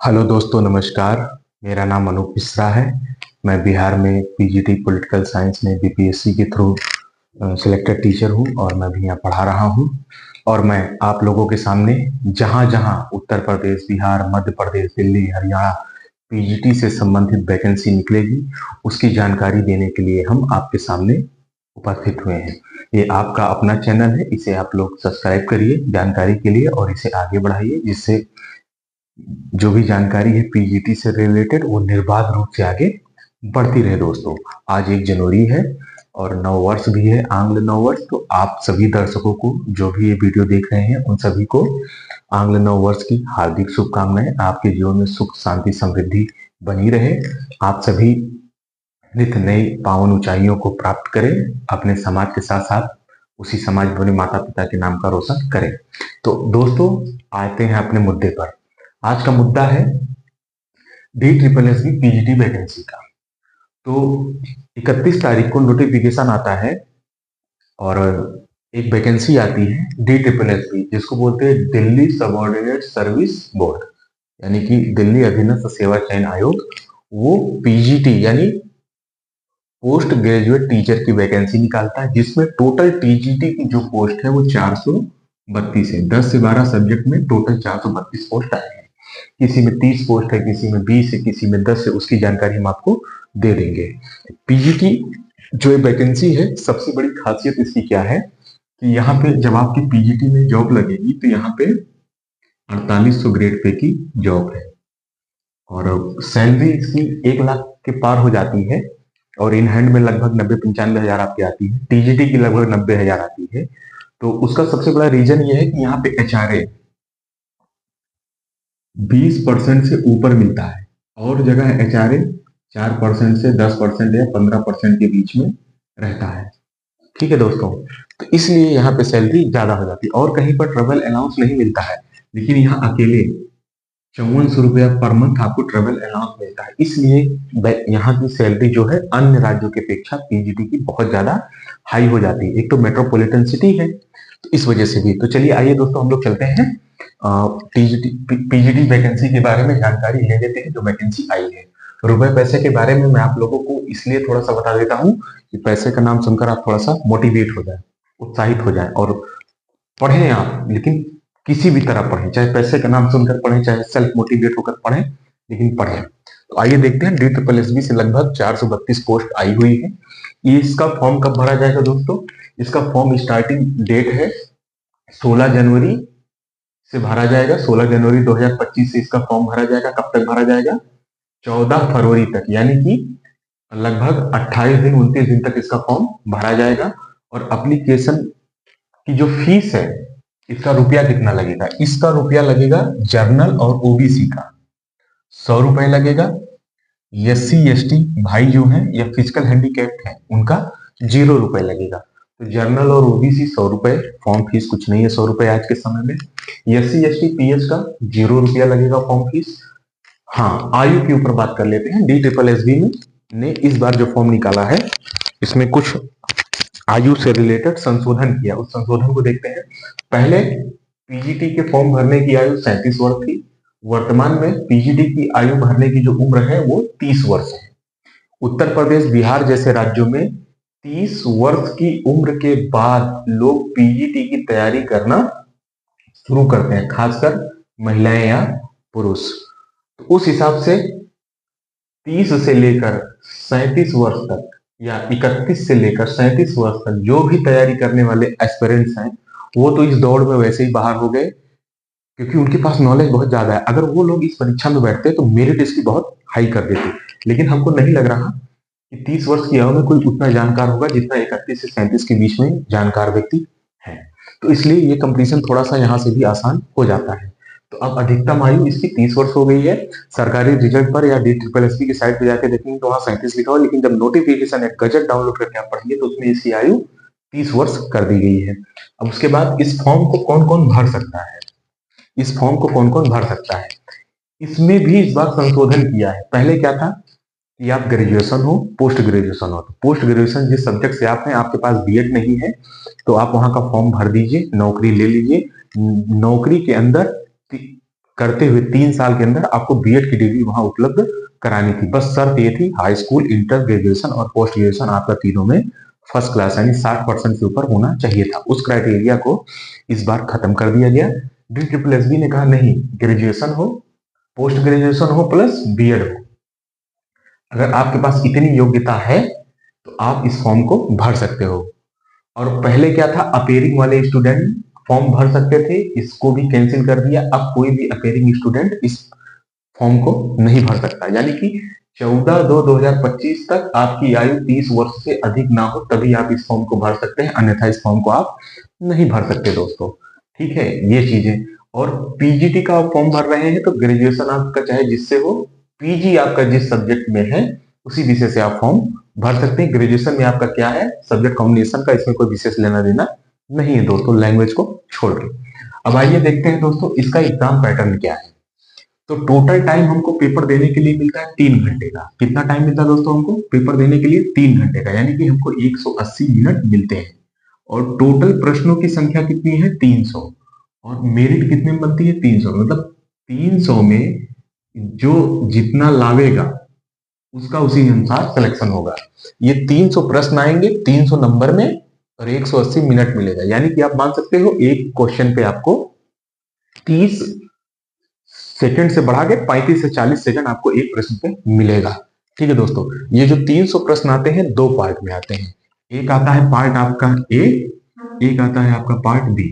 Hello दोस्तों, नमस्कार। मेरा नाम अनूप मिश्रा है। मैं बिहार में पीजीटी पॉलिटिकल साइंस में बीपीएससी के थ्रू सिलेक्टेड टीचर हूं और मैं भी यहाँ पढ़ा रहा हूं। और मैं आप लोगों के सामने जहां जहां उत्तर प्रदेश, बिहार, मध्य प्रदेश, दिल्ली, हरियाणा पीजीटी से संबंधित वैकेंसी निकलेगी, उसकी जानकारी देने के लिए हम आपके सामने उपस्थित हुए हैं। ये आपका अपना चैनल है, इसे आप लोग सब्सक्राइब करिए जानकारी के लिए और इसे आगे बढ़ाइए, जिससे जो भी जानकारी है पीजीटी से रिलेटेड वो निर्बाध रूप से आगे बढ़ती रहे। दोस्तों, आज 1 जनवरी है और नववर्ष भी है, आंग्ल नववर्ष। तो आप सभी दर्शकों को, जो भी ये वीडियो देख रहे हैं, उन सभी को आंग्ल नववर्ष की हार्दिक शुभकामनाएं। आपके जीवन में सुख, शांति, समृद्धि बनी रहे। आप सभी नित नई पावन ऊंचाइयों को प्राप्त करें, अपने समाज के साथ साथ उसी समाज में अपने माता पिता के नाम का रोशन करें। तो दोस्तों, आते हैं अपने मुद्दे पर। आज का मुद्दा है DSSB पीजीटी वैकेंसी का। तो 31 तारीख को नोटिफिकेशन आता है और एक वैकेंसी आती है DSSB, जिसको बोलते हैं दिल्ली सबऑर्डिनेट सर्विस बोर्ड, यानी कि दिल्ली अधीनस्थ सेवा चयन आयोग। वो पीजीटी यानी पोस्ट ग्रेजुएट टीचर की वैकेंसी निकालता है, जिसमें टोटल टीजीटी की जो पोस्ट है वो 432 है। 10 से 12 सब्जेक्ट में टोटल 432 पोस्ट आए हैं। किसी में 30 पोस्ट है, किसी में 20 है, किसी में 10 है, उसकी जानकारी हम आपको दे देंगे। पीजीटी जो वैकेंसी है, सबसे बड़ी खासियत इसकी क्या है कि यहाँ पे जब आपकी पीजीटी में जॉब लगेगी तो यहाँ पे 4800 ग्रेड पे की जॉब है और सैलरी इसकी 1 लाख के पार हो जाती है और इन हैंड में लगभग 90-95 हजार आपकी आती है। टीजीटी की लगभग 90 हजार आती है। तो उसका सबसे बड़ा रीजन ये है कि यहाँ पे एचआरए 20% से ऊपर मिलता है और जगह एचआरए 4% से 10% या 15% के बीच में रहता है। ठीक है दोस्तों, तो इसलिए यहाँ पे सैलरी ज्यादा हो जाती है और कहीं पर ट्रेवल अलाउंस नहीं मिलता है, लेकिन यहाँ अकेले 5400 रुपया पर मंथ आपको ट्रेवल अलाउंस मिलता है। इसलिए यहाँ की सैलरी जो है अन्य राज्यों की अपेक्षा पीजीटी की बहुत ज्यादा हाई हो जाती है। एक तो मेट्रोपॉलिटन सिटी है, तो इस वजह से भी। तो चलिए आइए दोस्तों, हम लोग चलते हैं पीजीटी वैकेंसी के बारे में जानकारी ले लेते हैं जो वैकेंसी आई है। रुपए पैसे के बारे में मैं आप लोगों को इसलिए थोड़ा सा बता देता हूँ कि पैसे का नाम सुनकर आप थोड़ा सा मोटिवेट हो जाए, उत्साहित हो जाए और पढ़ें आप, लेकिन किसी भी तरह पढ़ें, चाहे पैसे का नाम सुनकर पढ़ें, चाहे सेल्फ मोटिवेट होकर पढ़ें, लेकिन पढ़ें। तो आइए देखते हैं, DSSB से लगभग 432 पोस्ट आई हुई है। ये इसका फॉर्म कब भरा जाएगा दोस्तों? इसका फॉर्म स्टार्टिंग डेट है 16 जनवरी से भरा जाएगा। 16 जनवरी 2025 से इसका फॉर्म भरा जाएगा। कब तक भरा जाएगा? 14 फरवरी तक, यानी कि लगभग 28 दिन, 29 दिन तक इसका फॉर्म भरा जाएगा। और एप्लीकेशन की जो फीस है, इसका रुपया कितना लगेगा? इसका रुपया लगेगा जर्नल और ओबीसी का 100 रुपए लगेगा। SC ST भाई जो हैं या फिजिकल हैंडीकैप्ड हैं, उनका 0 रुपए लगेगा। तो जर्नल और ओबीसी 100 रुपए, फॉर्म फीस कुछ नहीं है 100 रुपए आज के समय में। SC ST PH का 0 रुपया लगेगा फॉर्म फीस। हाँ, आयु के ऊपर बात कर लेते हैं। DSSB ने इस बार जो फॉर्म निकाला है, इसमें कुछ आयु से रिलेटेड संशोधन किया। उस संशोधन को देखते हैं। पहले पीजीटी के फॉर्म भरने की आयु 37 वर्ष थी। वर्तमान में पीजीटी की आयु भरने की जो उम्र है वो 30 वर्ष है। उत्तर प्रदेश, बिहार जैसे राज्यों में 30 वर्ष की उम्र के बाद लोग पीजीटी की तैयारी करना शुरू करते हैं, खासकर महिलाएं या पुरुष। तो उस हिसाब से 30 से लेकर 37 वर्ष तक या 31 से लेकर 37 वर्ष तक जो भी तैयारी करने वाले एस्पिरेंट्स हैं, वो तो इस दौड़ में वैसे ही बाहर हो गए, क्योंकि उनके पास नॉलेज बहुत ज्यादा है। अगर वो लोग इस परीक्षा में बैठते तो मेरिट इसकी बहुत हाई कर देते। लेकिन हमको नहीं लग रहा कि 30 वर्ष की आयु में कोई उतना जानकार होगा जितना 31 से 37 के बीच में जानकार व्यक्ति है। तो इसलिए ये कंपटीशन थोड़ा सा यहाँ से भी आसान हो जाता है। तो अब अधिकतम आयु इसकी 30 वर्ष हो गई है। सरकारी रिजल्ट पर या DSSB की साइट पर जाके देखेंगे तो वहां 37 लिखा हुआ, लेकिन जब नोटिफिकेशन या गजट डाउनलोड करके आप पढ़ेंगे तो उसमें इसकी आयु 30 वर्ष कर दी गई है। अब उसके बाद इस फॉर्म को कौन कौन भर सकता है? इस फॉर्म को कौन कौन भर सकता है? इसमें भी इस बार संशोधन किया है। पहले क्या था कि आप ग्रेजुएशन हो, पोस्ट ग्रेजुएशन हो। तो पोस्ट ग्रेजुएशन जिस सब्जेक्ट से आप हैं, आपके पास बीएड नहीं है, तो आप वहां का फॉर्म भर दीजिए, नौकरी ले लीजिए। नौकरी के अंदर करते हुए 3 साल के अंदर आपको बीएड की डिग्री वहां उपलब्ध करानी थी। बस शर्त ये थी हाई स्कूल, इंटर, ग्रेजुएशन और पोस्ट ग्रेजुएशन आपका तीनों में फर्स्ट क्लास यानी 60% से ऊपर होना चाहिए था। उस क्राइटेरिया को इस बार खत्म कर दिया गया। DSSB ने कहा नहीं, ग्रेजुएशन हो, पोस्ट ग्रेजुएशन हो प्लस बीएड हो, अगर आपके पास इतनी योग्यता है तो आप इस फॉर्म को भर सकते हो। और पहले क्या था, अपेयरिंग वाले स्टूडेंट फॉर्म भर सकते थे, इसको भी कैंसिल कर दिया। अब कोई भी अपेयरिंग स्टूडेंट इस फॉर्म को नहीं भर सकता, यानी कि 14/2/2025 तक आपकी आयु 30 वर्ष से अधिक ना हो तभी आप इस फॉर्म को भर सकते हैं, अन्यथा इस फॉर्म को आप नहीं भर सकते दोस्तों। ठीक है, ये चीजें। और पीजीटी का आप फॉर्म भर रहे हैं तो ग्रेजुएशन आपका चाहे जिससे हो, पीजी आपका जिस सब्जेक्ट में है उसी विषय से आप फॉर्म भर सकते हैं। ग्रेजुएशन में आपका क्या है, सब्जेक्ट कॉम्बिनेशन का, इसमें कोई विशेष लेना देना नहीं है दोस्तों, लैंग्वेज को छोड़ के। अब आइए देखते हैं दोस्तों इसका एग्जाम पैटर्न क्या है। तो टोटल टाइम हमको पेपर देने के लिए मिलता है 3 घंटे का। कितना टाइम मिलता है दोस्तों हमको पेपर देने के लिए? 3 घंटे का, यानी कि हमको 180 मिनट मिलते हैं। और टोटल प्रश्नों की संख्या कितनी है? 300। और मेरिट कितने में बनती है? 300। मतलब 300 में जो जितना लावेगा उसका उसी अनुसार सिलेक्शन होगा। ये 300 प्रश्न आएंगे 300 नंबर में और 180 मिनट मिलेगा, यानी कि आप मान सकते हो एक क्वेश्चन पे आपको 30 सेकंड से बढ़ा के 35 से 40 सेकंड आपको एक प्रश्न पे मिलेगा। ठीक है दोस्तों, ये जो 300 प्रश्न आते हैं 2 पार्ट में आते हैं। एक आता है पार्ट आपका ए, एक आता है आपका पार्ट बी।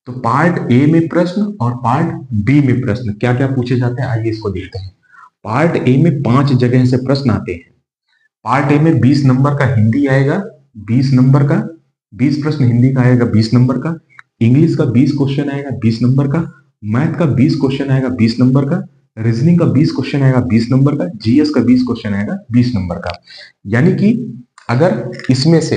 तो पार्ट ए में प्रश्न और पार्ट बी में प्रश्न क्या क्या पूछे जाते हैं, आइए इसको देखते हैं। पार्ट ए में 5 जगह से प्रश्न आते हैं। पार्ट ए में 20 नंबर का हिंदी आएगा, 20 नंबर का, 20 प्रश्न हिंदी का आएगा 20 नंबर का, इंग्लिश का 20 क्वेश्चन आएगा 20 नंबर का, मैथ का 20 क्वेश्चन आएगा 20 नंबर का, रीजनिंग का 20 क्वेश्चन आएगा 20 नंबर का, जीएस का 20 क्वेश्चन आएगा 20 नंबर का। यानी कि अगर इसमें से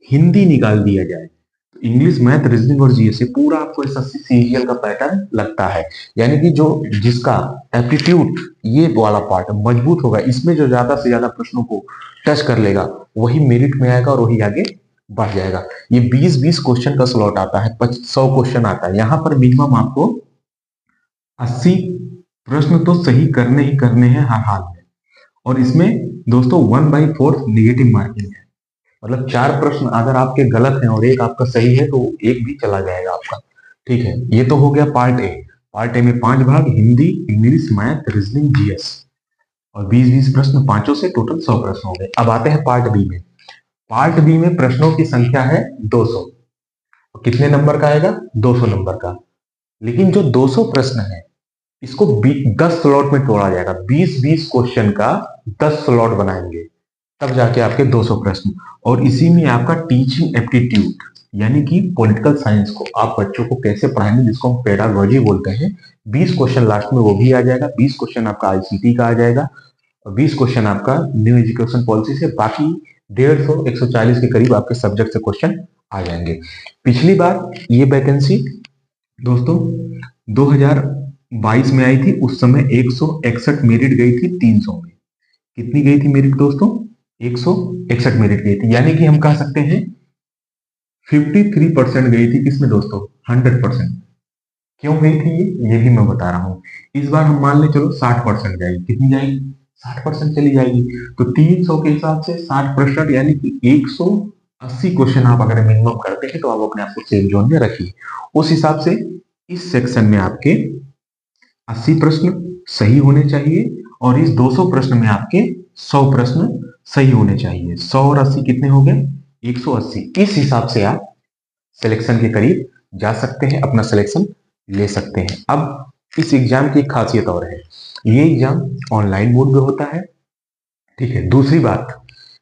हिंदी निकाल दिया जाए तो इंग्लिश, मैथ, रीजनिंग और जीएस से पूरा आपको एसएससी सीजीएल का पैटर्न लगता है। यानी कि जो जिसका एप्टीट्यूड ये वाला पार्ट मजबूत होगा, इसमें जो ज्यादा से ज्यादा प्रश्नों को टच कर लेगा वही मेरिट में आएगा और वही आगे बढ़ जाएगा। ये 20-20 क्वेश्चन का स्लॉट आता है, 100 क्वेश्चन आता है। यहां पर मिनिमम आपको 80 प्रश्न तो सही करने ही करने हैं हर हाल में। और इसमें दोस्तों 1/4 नेगेटिव मार्किंग है, मतलब 4 प्रश्न अगर आपके गलत हैं और एक आपका सही है तो एक भी चला जाएगा आपका। ठीक है, ये तो हो गया पार्ट ए। पार्ट ए में 5 भाग, Hindi, English, math, reasoning, GS और 20-20 प्रश्न, पांचों से टोटल 100 प्रश्न हो गए। अब आते हैं पार्ट बी में। पार्ट बी में प्रश्नों की संख्या है 200। कितने नंबर का आएगा? 200 नंबर का। लेकिन जो 200 प्रश्न है इसको 10 स्लॉट में तोड़ा जाएगा। 20-20 क्वेश्चन का 10 स्लॉट बनाएंगे, तब जाके आपके 200 प्रश्न। और इसी में आपका टीचिंग एप्टीट्यूड यानी कि पॉलिटिकल साइंस को आप बच्चों को कैसे पढ़ाएंगे, जिसको हम पेडागोजी बोलते हैं, 20 क्वेश्चन लास्ट में वो भी आ जाएगा। 20 क्वेश्चन आपका आईसीटी का आ जाएगा और 20 क्वेश्चन आपका न्यू एजुकेशन पॉलिसी से। बाकी 150 140 के करीब आपके सब्जेक्ट से क्वेश्चन आ जाएंगे। पिछली बार ये वैकेंसी दोस्तों 2022 में आई थी, उस समय 161 मेरिट गई थी 300 में। कितनी गई थी मेरिट दोस्तों? 161 मेरिट गई थी, यानी कि हम कह सकते हैं 53% गई थी। किसमें दोस्तों? 100%। क्यों गई थी ये भी मैं बता रहा हूं। इस बार हम मान ले चलो 60% जाएगी। कितनी जाएगी? 60% चली जाएगी। तो 300 के हिसाब से 60% यानी कि 180 क्वेश्चन आप अगर मिनिमम करते हैं तो आप अपने आप को सेफ जोन में रखिए। उस हिसाब से इस सेक्शन में आपके 80 प्रश्न सही होने चाहिए और इस 200 प्रश्न में आपके 100 प्रश्न सही होने चाहिए। 100 और 80 कितने हो गए? 180। इस हिसाब से आप सिलेक्शन के करीब जा सकते हैं, अपना सिलेक्शन ले सकते हैं। अब इस एग्जाम की एक खासियत और है, ये एग्जाम ऑनलाइन मोड में होता है। ठीक है, दूसरी बात,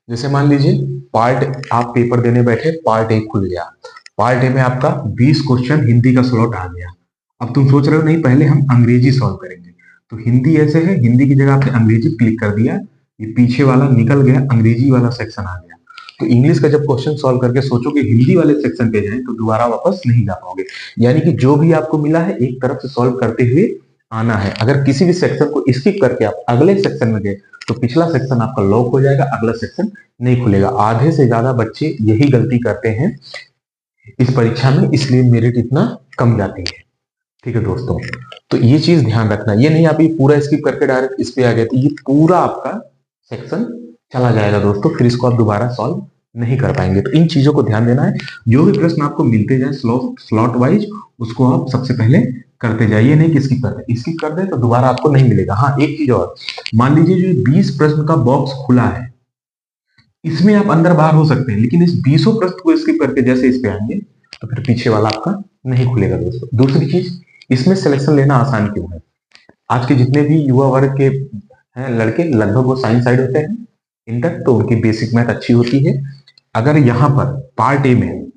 जैसे मान लीजिए पार्ट आप पेपर देने बैठे, पार्ट ए खुल गया। पार्ट ए में आपका 20 क्वेश्चन हिंदी का स्लॉट आ गया। अब तुम सोच रहे हो नहीं पहले हम अंग्रेजी सॉल्व करेंगे, तो हिंदी ऐसे है, हिंदी की जगह आपने अंग्रेजी क्लिक कर दिया, ये पीछे वाला निकल गया, अंग्रेजी वाला सेक्शन आ गया। तो इंग्लिश का जब क्वेश्चन सॉल्व करके सोचोगे हिंदी वाले सेक्शन पे जाएं तो दोबारा वापस नहीं जा पाओगे। यानी कि जो भी आपको मिला है एक तरफ से सॉल्व करते हुए आना है। अगर किसी भी सेक्शन को स्किप करके आप अगले सेक्शन में गए तो पिछला सेक्शन आपका लॉक हो जाएगा, अगला सेक्शन नहीं खुलेगा। आधे से ज्यादा बच्चे यही गलती करते हैं इस परीक्षा में, इसलिए मेरिट इतना कम जाती है। ठीक है दोस्तों, तो ये चीज ध्यान रखना, ये नहीं आप ये पूरा स्किप करके डायरेक्ट इस पे आ गए, तो ये पूरा आपका सेक्शन चला जाएगा दोस्तों, फिर इसको आप दोबारा सॉल्व नहीं कर पाएंगे। तो इन चीजों को ध्यान देना है, जो भी प्रश्न आपको मिलते जाए स्लॉट वाइज, उसको आप सबसे पहले करते जाइए, नहीं कि स्किप कर दे तो दोबारा आपको नहीं मिलेगा। हाँ, एक चीज और, मान लीजिए जो 20 प्रश्न का बॉक्स खुला है, इसमें आप अंदर बाहर हो सकते हैं, लेकिन इस 20 प्रश्न को स्किप करके जैसे इस पे आएंगे तो फिर पीछे वाला आपका नहीं खुलेगा दोस्तों। दूसरी चीज, इसमें सिलेक्शन लेना आसान क्यों है? आज के जितने भी युवा वर्ग के हैं लड़के, लगभग वो साइंस साइड होते हैं इंटर, तो उनकी बेसिक मैथ अच्छी होती है। अगर यहाँ पर पार्ट ए में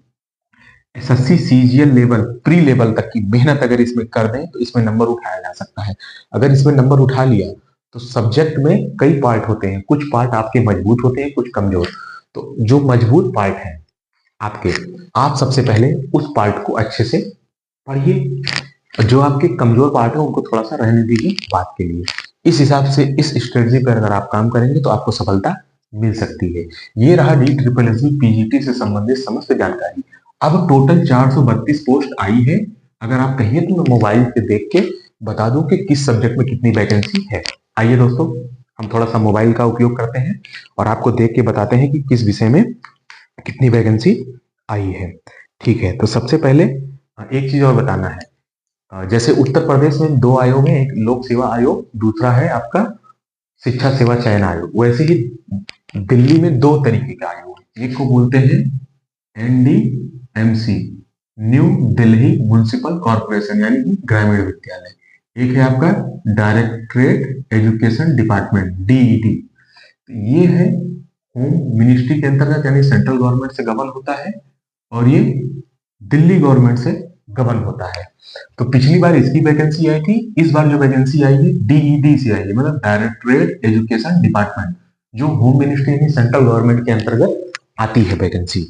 SSC CGL level pre level तक की मेहनत अगर इसमें कर दें तो इसमें नंबर उठाया जा सकता है। अगर इसमें नंबर उठा लिया तो सब्जेक्ट में कई पार्ट होते हैं, कुछ पार्ट आपके मजबूत होते हैं, कुछ कमजोर। तो जो मजबूत पार्ट है आपके, आप सबसे पहले उस पार्ट को अच्छे से पढ़िए, जो आपके कमजोर पार्ट है उनको थोड़ा सा रहने दीजिए बात के लिए। इस हिसाब से, इस स्ट्रेटजी पर अगर आप काम करेंगे तो आपको सफलता मिल सकती है। ये रहा DSSS पीजीटी से संबंधित समस्त जानकारी। अब टोटल 432 पोस्ट आई है। अगर आप कहिए तो मैं मोबाइल पे देख के बता दूं कि किस सब्जेक्ट में कितनी वैकेंसी है। आइए दोस्तों, हम थोड़ा सा मोबाइल का उपयोग करते हैं और आपको देख के बताते हैं कि किस विषय में कितनी वैकेंसी आई है। ठीक है, तो सबसे पहले एक चीज और बताना है। जैसे उत्तर प्रदेश में 2 आयोग है, एक लोक सेवा आयोग, दूसरा है आपका शिक्षा सेवा चयन आयोग। वैसे ही दिल्ली में 2 तरीके के आयोग हैं, एक को बोलते हैं NDMC, new Delhi municipal corporation, यानी कि ग्रामीण विद्यालय। एक है आपका डायरेक्टरेट एजुकेशन डिपार्टमेंट, DED। ये है होम मिनिस्ट्री के अंतर्गत, यानी सेंट्रल गवर्नमेंट से गवर्न होता है, और ये दिल्ली गवर्नमेंट से गवर्न होता है। तो पिछली बार इसकी वैकेंसी आई थी, इस बार जो वैकेंसी आई है DED से आई है, मतलब डायरेक्टरेट एजुकेशन डिपार्टमेंट, जो होम मिनिस्ट्री यानी सेंट्रल गवर्नमेंट के अंतर्गत आती है वैकेंसी।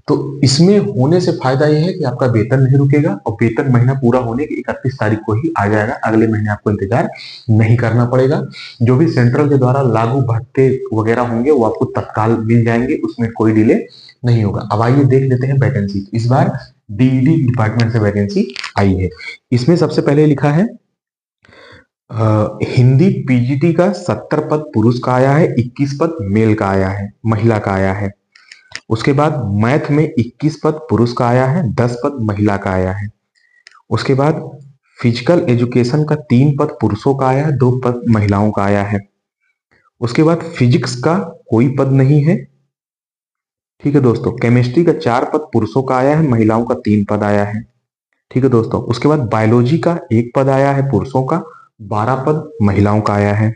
तो इसमें होने से फायदा यह है कि आपका वेतन नहीं रुकेगा, और वेतन महीना पूरा होने की 31 तारीख को ही आ जाएगा, अगले महीने आपको इंतजार नहीं करना पड़ेगा। जो भी सेंट्रल के द्वारा लागू भत्ते वगैरह होंगे वो आपको तत्काल मिल जाएंगे, उसमें कोई डिले नहीं होगा। अब आइए देख लेते हैं वैकेंसी। इस बार DED डिपार्टमेंट से वैकेंसी आई है। इसमें सबसे पहले लिखा है हिंदी पीजीटी का 70 पद पुरुष का आया है, 21 पद मेल का आया है, महिला का आया है। उसके बाद मैथ में 21 पद पुरुष का आया है, 10 पद महिला का आया है। उसके बाद फिजिकल एजुकेशन का 3 पद पुरुषों का आया है, 2 पद महिलाओं का आया है। उसके बाद फिजिक्स का कोई पद नहीं है। ठीक है दोस्तों, केमिस्ट्री का 4 पद पुरुषों का आया है, महिलाओं का 3 पद आया है। ठीक है दोस्तों, उसके बाद बायोलॉजी का 1 पद आया है पुरुषों का, 12 पद महिलाओं का आया है।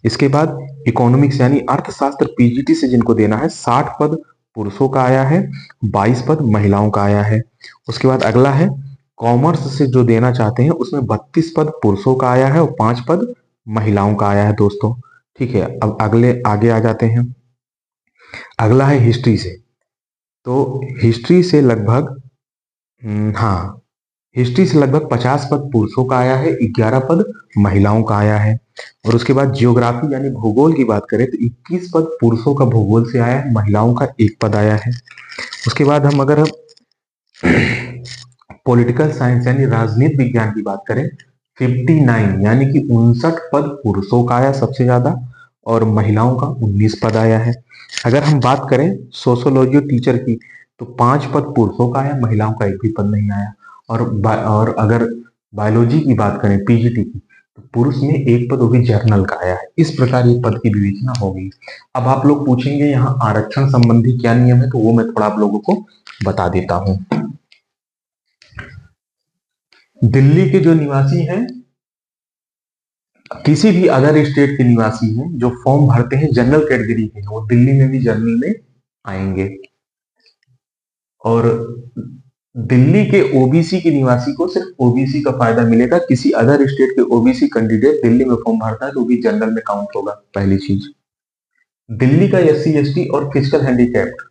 इसके बाद इकोनॉमिक्स यानी अर्थशास्त्र पीजीटी से जिनको देना है, 60 पद पुरुषों का आया है, 22 पद महिलाओं का आया है। उसके बाद अगला है कॉमर्स से जो देना चाहते हैं, उसमें 32 पद पुरुषों का आया है और 5 पद महिलाओं का आया है दोस्तों। ठीक है, अब अगले आगे आ जाते हैं। अगला है हिस्ट्री से। तो हिस्ट्री से लगभग हाँ, हिस्ट्री से लगभग 50 पद पुरुषों का आया है, 11 पद महिलाओं का आया है। और उसके बाद जियोग्राफी यानी भूगोल की बात करें तो 21 पद पुरुषों का भूगोल से आया है, महिलाओं का 1 पद आया है। उसके बाद हम अगर पॉलिटिकल साइंस यानी राजनीति विज्ञान की बात करें, 59 यानी कि 59 पद पुरुषों का आया सबसे ज्यादा, और महिलाओं का 19 पद आया है। अगर हम बात करें सोशोलॉजी टीचर की, तो 5 पद पुरुषों का आया, महिलाओं का 1 भी पद नहीं आया। और अगर बायोलॉजी की बात करें पीजीटी की, तो पुरुष में 1 पद, वो भी जर्नल का आया है। इस प्रकार ये पद की विवेचना होगी। अब आप लोग पूछेंगे यहाँ आरक्षण संबंधी क्या नियम है, तो वो मैं थोड़ा आप लोगों को बता देता हूँ। दिल्ली के जो निवासी हैं, किसी भी अदर स्टेट के निवासी हैं जो फॉर्म भरते हैं जनरल कैटेगरी के, वो दिल्ली में भी जनरल में आएंगे। और दिल्ली के ओबीसी के निवासी को सिर्फ ओबीसी का फायदा मिलेगा। किसी अदर स्टेट के ओबीसी कैंडिडेट दिल्ली में फॉर्म भरता है तो भी जनरल में काउंट होगा। पहली चीज, दिल्ली का SC ST और फिजिकल हैंडीकैप्ड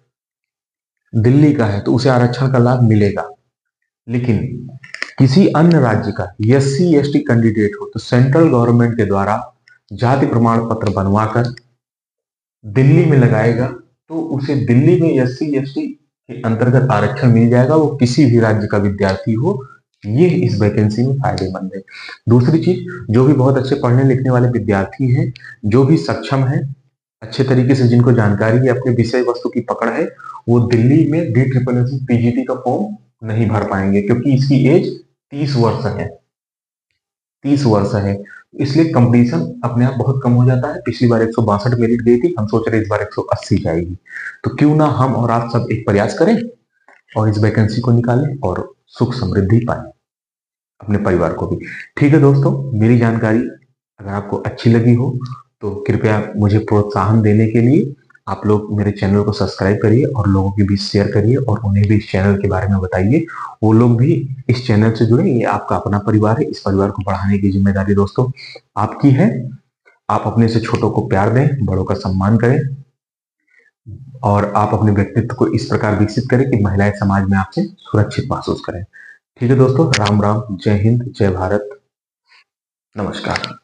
दिल्ली का है तो उसे आरक्षण का लाभ मिलेगा। लेकिन किसी अन्य राज्य का SC ST कैंडिडेट हो तो सेंट्रल गवर्नमेंट के द्वारा जाति प्रमाण पत्र बनवाकर दिल्ली में लगाएगा तो उसे दिल्ली में SC ST के अंतर्गत आरक्षण मिल जाएगा, वो किसी भी राज्य का विद्यार्थी हो, ये इस वैकेंसी में फायदेमंद है। दूसरी चीज, जो भी बहुत अच्छे पढ़ने लिखने वाले विद्यार्थी हैं, जो भी सक्षम है, अच्छे तरीके से जिनको जानकारी है, अपने विषय वस्तु की पकड़ है, वो दिल्ली में DSSS पीजीटी का फॉर्म नहीं भर पाएंगे, क्योंकि इसकी एज 30 वर्ष है। 30 वर्ष है, इसलिए कंपटीशन अपने आप बहुत कम हो जाता है। पिछली बार 162 मेरिट गई थी, हम सोच रहे इस बार 180 जाएगी। तो क्यों ना हम और आप सब एक प्रयास करें और इस वैकेंसी को निकालें और सुख समृद्धि पाएं अपने परिवार को भी। ठीक है दोस्तों, मेरी जानकारी अगर आपको अच्छी लगी हो तो कृपया मुझे प्रोत्साहन देने के लिए आप लोग मेरे चैनल को सब्सक्राइब करिए और लोगों के बीच शेयर करिए और उन्हें भी इस चैनल के बारे में बताइए। वो लोग भी इस चैनल से जुड़े। ये आपका अपना परिवार है, इस परिवार को बढ़ाने की जिम्मेदारी दोस्तों आपकी है। आप अपने से छोटों को प्यार दें, बड़ों का सम्मान करें और आप अपने व्यक्तित्व को इस प्रकार विकसित करें कि महिलाएं समाज में आपसे सुरक्षित महसूस करें। ठीक है दोस्तों, राम राम, जय हिंद, जय भारत, नमस्कार।